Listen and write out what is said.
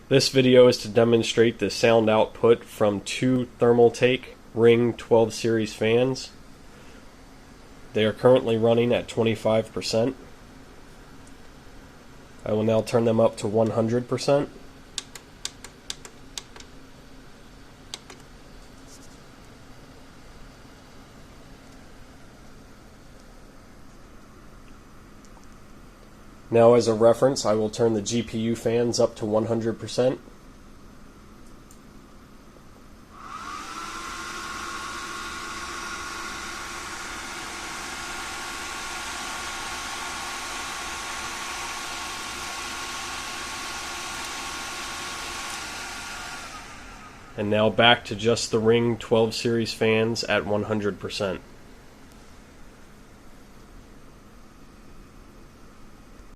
This video is to demonstrate the sound output from two Thermaltake Riing 12 series fans. They are currently running at 25%. I will now turn them up to 100%. Now, as a reference, I will turn the GPU fans up to 100%. And now back to just the Riing 12 series fans at 100%.